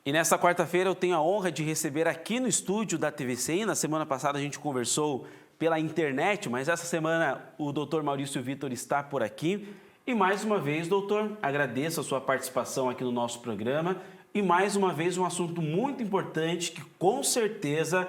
E nesta quarta-feira eu tenho a honra de receber aqui no estúdio da TVCI. Na semana passada a gente conversou pela internet, mas essa semana o Dr. Maurício Vitor está por aqui. E mais uma vez, doutor, agradeço a sua participação aqui no nosso programa. E mais uma vez um assunto muito importante que com certeza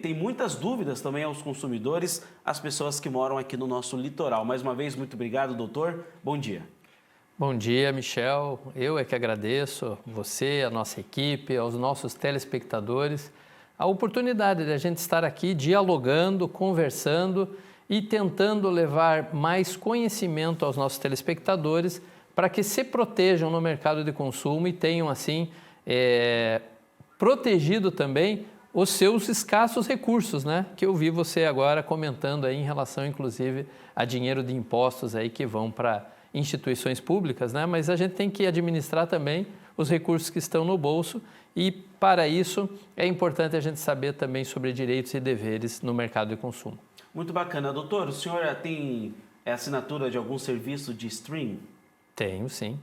tem muitas dúvidas também aos consumidores, as pessoas que moram aqui no nosso litoral. Mais uma vez, muito obrigado, doutor. Bom dia. Bom dia, Michel. Eu é que agradeço você, a nossa equipe, aos nossos telespectadores, a oportunidade de a gente estar aqui dialogando, conversando e tentando levar mais conhecimento aos nossos telespectadores para que se protejam no mercado de consumo e tenham, assim, protegido também os seus escassos recursos, né? Que eu vi você agora comentando aí em relação, inclusive, a dinheiro de impostos aí que vão para instituições públicas, né? Mas a gente tem que administrar também os recursos que estão no bolso e, para isso, é importante a gente saber também sobre direitos e deveres no mercado de consumo. Muito bacana. Doutor, o senhor tem assinatura de algum serviço de streaming? Tenho, sim.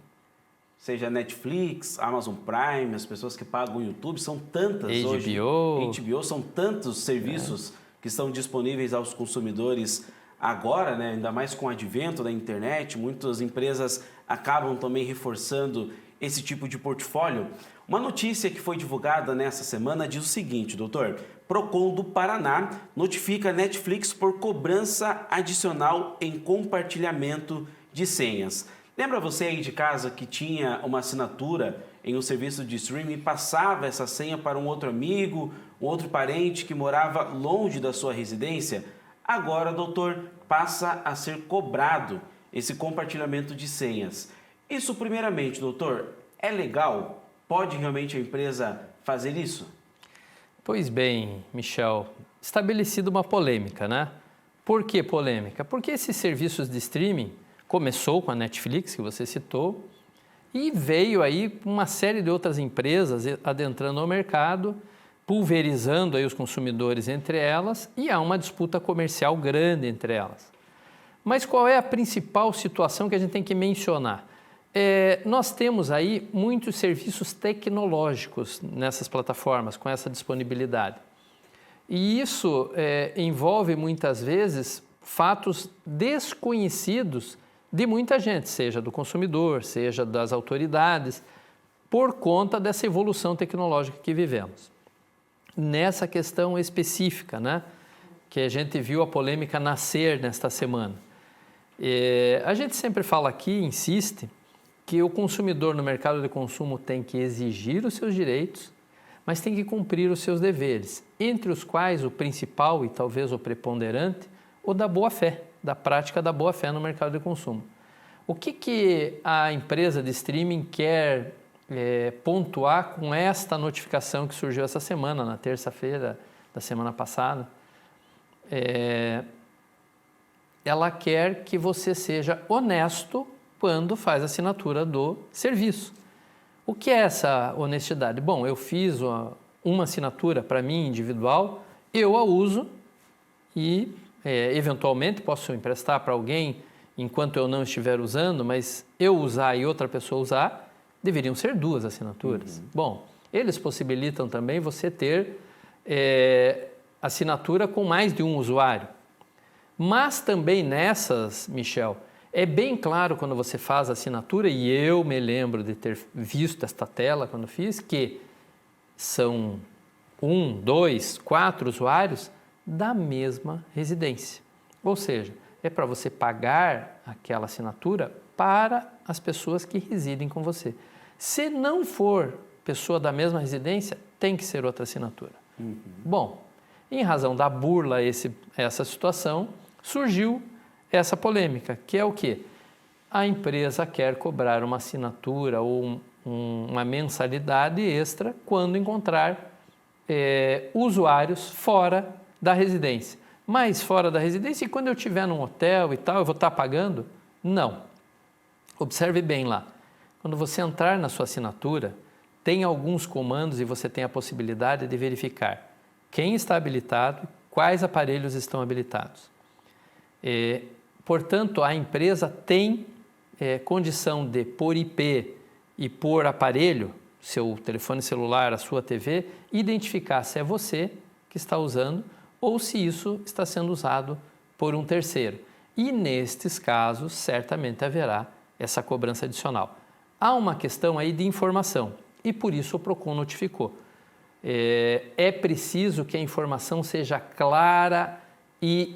Seja Netflix, Amazon Prime, as pessoas que pagam o YouTube, são tantas hoje. HBO, são tantos serviços que estão disponíveis aos consumidores agora, né? Ainda mais com o advento da internet, muitas empresas acabam também reforçando esse tipo de portfólio. Uma notícia que foi divulgada nessa semana diz o seguinte, doutor: Procon do Paraná notifica a Netflix por cobrança adicional em compartilhamento de senhas. Lembra você aí de casa que tinha uma assinatura em um serviço de streaming e passava essa senha para um outro amigo, um outro parente que morava longe da sua residência? Agora, doutor, passa a ser cobrado esse compartilhamento de senhas. Isso, primeiramente, doutor, é legal? Pode realmente a empresa fazer isso? Pois bem, Michel, estabelecida uma polêmica, né? Por que polêmica? Porque esses serviços de streaming começou com a Netflix, que você citou, e veio aí uma série de outras empresas adentrando ao mercado, pulverizando aí os consumidores entre elas, e há uma disputa comercial grande entre elas. Mas qual é a principal situação que a gente tem que mencionar? Nós temos aí muitos serviços tecnológicos nessas plataformas, com essa disponibilidade. E isso envolve muitas vezes fatos desconhecidos de muita gente, seja do consumidor, seja das autoridades, por conta dessa evolução tecnológica que vivemos. Nessa questão específica, né, que a gente viu a polêmica nascer nesta semana. A gente sempre fala aqui, insiste, que o consumidor no mercado de consumo tem que exigir os seus direitos, mas tem que cumprir os seus deveres, entre os quais o principal e talvez o preponderante, o da boa-fé, da prática da boa-fé no mercado de consumo. O que a empresa de streaming quer pontuar com esta notificação que surgiu essa semana, na terça-feira da semana passada? Ela quer que você seja honesto quando faz a assinatura do serviço. O que é essa honestidade? Bom, eu fiz uma assinatura para mim individual, eu a uso e eventualmente posso emprestar para alguém enquanto eu não estiver usando, mas eu usar e outra pessoa usar, deveriam ser duas assinaturas. Bom, eles possibilitam também você ter assinatura com mais de um usuário. Mas também nessas, Michel, é bem claro quando você faz a assinatura, e eu me lembro de ter visto esta tela quando fiz, que são 1, 2, 4 usuários da mesma residência. Ou seja, é para você pagar aquela assinatura para as pessoas que residem com você. Se não for pessoa da mesma residência, tem que ser outra assinatura. Bom, em razão da burla a essa situação, surgiu essa polêmica, que é o quê? A empresa quer cobrar uma assinatura ou uma mensalidade extra quando encontrar usuários fora da residência. Mas fora da residência, e quando eu estiver num hotel e tal, eu vou estar pagando? Não. Observe bem lá. Quando você entrar na sua assinatura, tem alguns comandos e você tem a possibilidade de verificar quem está habilitado, quais aparelhos estão habilitados. Portanto, a empresa tem condição de, por IP e por aparelho, seu telefone celular, a sua TV, identificar se é você que está usando ou se isso está sendo usado por um terceiro. E nestes casos, certamente haverá essa cobrança adicional. Há uma questão aí de informação e por isso o PROCON notificou. É preciso que a informação seja clara e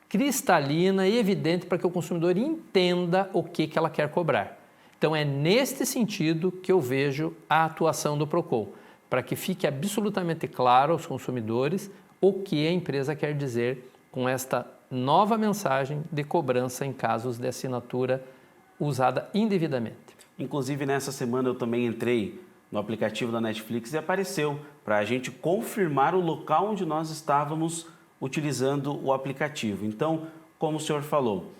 cristalina e evidente para que o consumidor entenda o que ela quer cobrar. Então é neste sentido que eu vejo a atuação do PROCON, para que fique absolutamente claro aos consumidores o que a empresa quer dizer com esta nova mensagem de cobrança em casos de assinatura usada indevidamente. Inclusive, nessa semana eu também entrei no aplicativo da Netflix e apareceu para a gente confirmar o local onde nós estávamos utilizando o aplicativo. Então, como o senhor falou,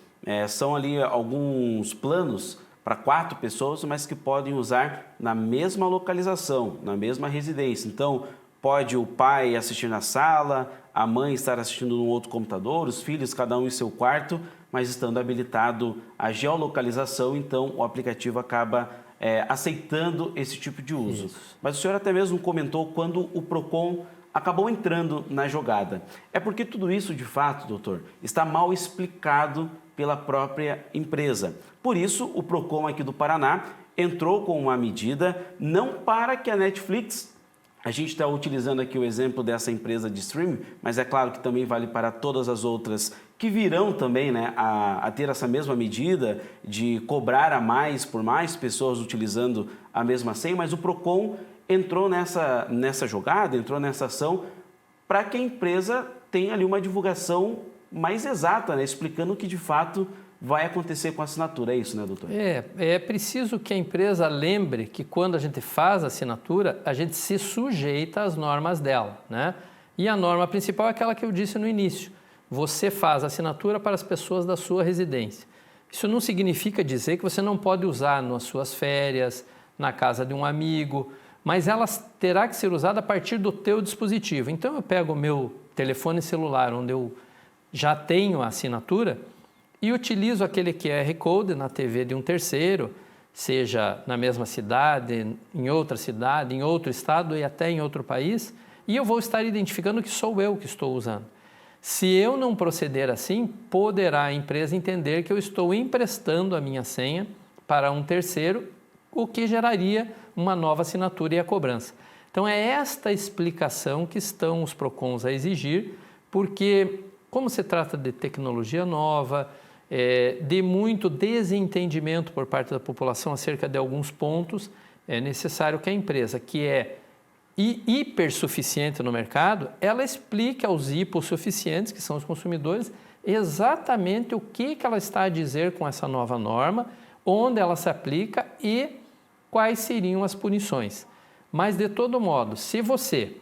são ali alguns planos para 4 pessoas, mas que podem usar na mesma localização, na mesma residência. Então, pode o pai assistir na sala, a mãe estar assistindo num outro computador, os filhos cada um em seu quarto, mas estando habilitado a geolocalização, então o aplicativo acaba aceitando esse tipo de uso. Isso. Mas o senhor até mesmo comentou quando o PROCON acabou entrando na jogada. É porque tudo isso, de fato, doutor, está mal explicado pela própria empresa. Por isso, o PROCON aqui do Paraná entrou com uma medida, não para que a Netflix, a gente está utilizando aqui o exemplo dessa empresa de streaming, mas é claro que também vale para todas as outras que virão também, né, a ter essa mesma medida de cobrar a mais por mais pessoas utilizando a mesma senha, mas o PROCON entrou nessa jogada, entrou nessa ação para que a empresa tenha ali uma divulgação mais exata, né, explicando o que de fato vai acontecer com a assinatura. É isso, né, doutor? É preciso que a empresa lembre que quando a gente faz a assinatura, a gente se sujeita às normas dela, né? E a norma principal é aquela que eu disse no início. Você faz a assinatura para as pessoas da sua residência. Isso não significa dizer que você não pode usar nas suas férias, na casa de um amigo, mas ela terá que ser usada a partir do teu dispositivo. Então eu pego o meu telefone celular, onde eu já tenho a assinatura, e utilizo aquele QR Code na TV de um terceiro, seja na mesma cidade, em outra cidade, em outro estado e até em outro país, e eu vou estar identificando que sou eu que estou usando. Se eu não proceder assim, poderá a empresa entender que eu estou emprestando a minha senha para um terceiro, o que geraria uma nova assinatura e a cobrança. Então é esta explicação que estão os PROCONs a exigir, porque como se trata de tecnologia nova, de muito desentendimento por parte da população acerca de alguns pontos, é necessário que a empresa, que é hipersuficiente no mercado, ela explique aos hipossuficientes, que são os consumidores, exatamente o que ela está a dizer com essa nova norma, onde ela se aplica e quais seriam as punições. Mas, de todo modo, se você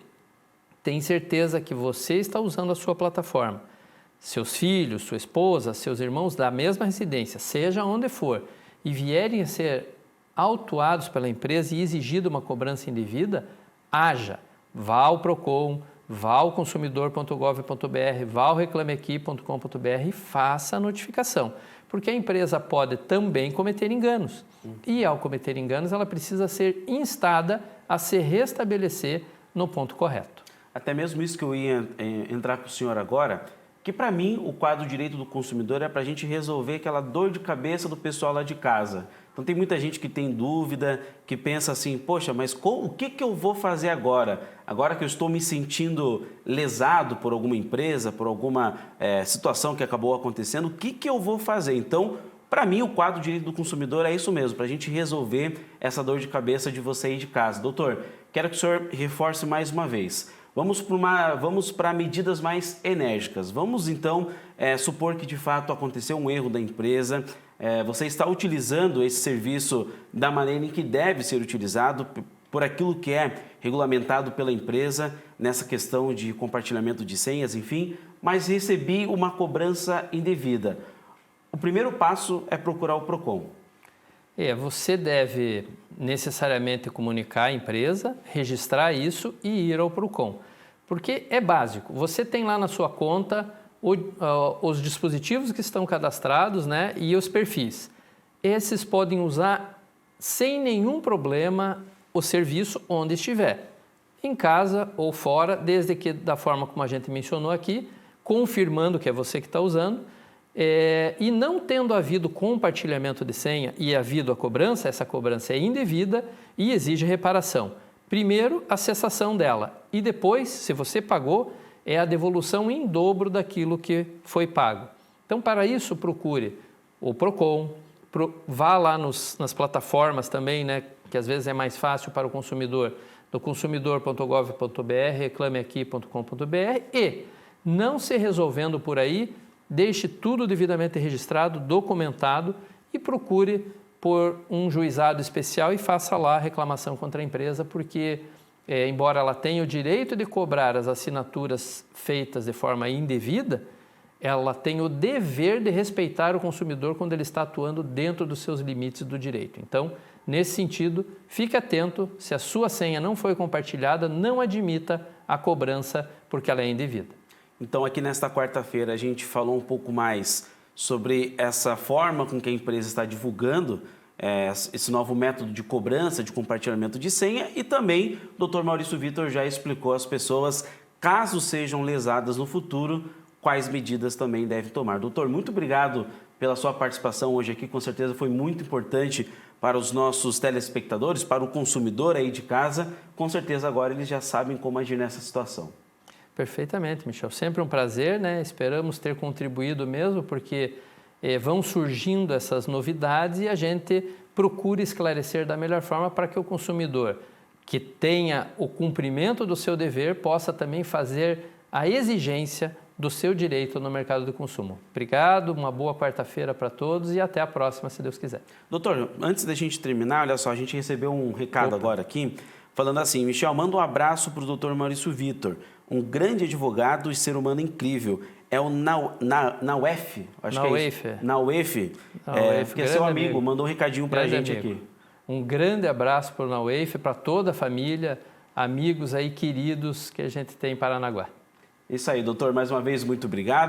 tem certeza que você está usando a sua plataforma, seus filhos, sua esposa, seus irmãos da mesma residência, seja onde for, e vierem a ser autuados pela empresa e exigido uma cobrança indevida, haja, vá ao PROCON, vá ao consumidor.gov.br, vá ao reclameaqui.com.br e faça a notificação, porque a empresa pode também cometer enganos. E ao cometer enganos, ela precisa ser instada a se restabelecer no ponto correto. Até mesmo isso que eu ia entrar com o senhor agora, que para mim o quadro direito do consumidor é para a gente resolver aquela dor de cabeça do pessoal lá de casa. Então tem muita gente que tem dúvida, que pensa assim, poxa, mas o que eu vou fazer agora? Agora que eu estou me sentindo lesado por alguma empresa, por alguma situação que acabou acontecendo, o que eu vou fazer? Então, para mim, o quadro direito do consumidor é isso mesmo, para a gente resolver essa dor de cabeça de você aí de casa. Doutor, quero que o senhor reforce mais uma vez. Vamos para medidas mais enérgicas. Vamos, então, supor que, de fato, aconteceu um erro da empresa, você está utilizando esse serviço da maneira em que deve ser utilizado, por aquilo que é regulamentado pela empresa, nessa questão de compartilhamento de senhas, enfim, mas recebi uma cobrança indevida. O primeiro passo é procurar o PROCON. Você deve necessariamente comunicar à empresa, registrar isso e ir ao PROCON. Porque é básico, você tem lá na sua conta os dispositivos que estão cadastrados, né, e os perfis. Esses podem usar sem nenhum problema o serviço onde estiver, em casa ou fora, desde que da forma como a gente mencionou aqui, confirmando que é você que está usando, e não tendo havido compartilhamento de senha e havido a cobrança, essa cobrança é indevida e exige reparação. Primeiro, a cessação dela e depois, se você pagou, é a devolução em dobro daquilo que foi pago. Então, para isso, procure o PROCON, vá lá nas plataformas também, né, que às vezes é mais fácil para o consumidor, do consumidor.gov.br, reclameaqui.com.br e, não se resolvendo por aí, deixe tudo devidamente registrado, documentado e procure por um juizado especial e faça lá a reclamação contra a empresa, porque, embora ela tenha o direito de cobrar as assinaturas feitas de forma indevida, ela tem o dever de respeitar o consumidor quando ele está atuando dentro dos seus limites do direito. Então, nesse sentido, fique atento, se a sua senha não foi compartilhada, não admita a cobrança porque ela é indevida. Então, aqui nesta quarta-feira, a gente falou um pouco mais sobre essa forma com que a empresa está divulgando esse novo método de cobrança, de compartilhamento de senha e também o Dr. Maurício Vitor já explicou às pessoas, caso sejam lesadas no futuro, quais medidas também devem tomar. Doutor, muito obrigado pela sua participação hoje aqui, com certeza foi muito importante para os nossos telespectadores, para o consumidor aí de casa, com certeza agora eles já sabem como agir nessa situação. Perfeitamente, Michel. Sempre um prazer, né? Esperamos ter contribuído mesmo, porque vão surgindo essas novidades e a gente procura esclarecer da melhor forma para que o consumidor que tenha o cumprimento do seu dever possa também fazer a exigência do seu direito no mercado do consumo. Obrigado, uma boa quarta-feira para todos e até a próxima, se Deus quiser. Doutor, antes da gente terminar, olha só, a gente recebeu um recado agora aqui, falando assim: Michel, manda um abraço para o Dr. Maurício Vitor, um grande advogado e ser humano incrível. É o Nauef, acho que é isso. Nauef, que é seu amigo, mandou um recadinho para a gente aqui. Um grande abraço para o Nauef, para toda a família, amigos aí queridos que a gente tem em Paranaguá. Isso aí, doutor, mais uma vez, muito obrigado.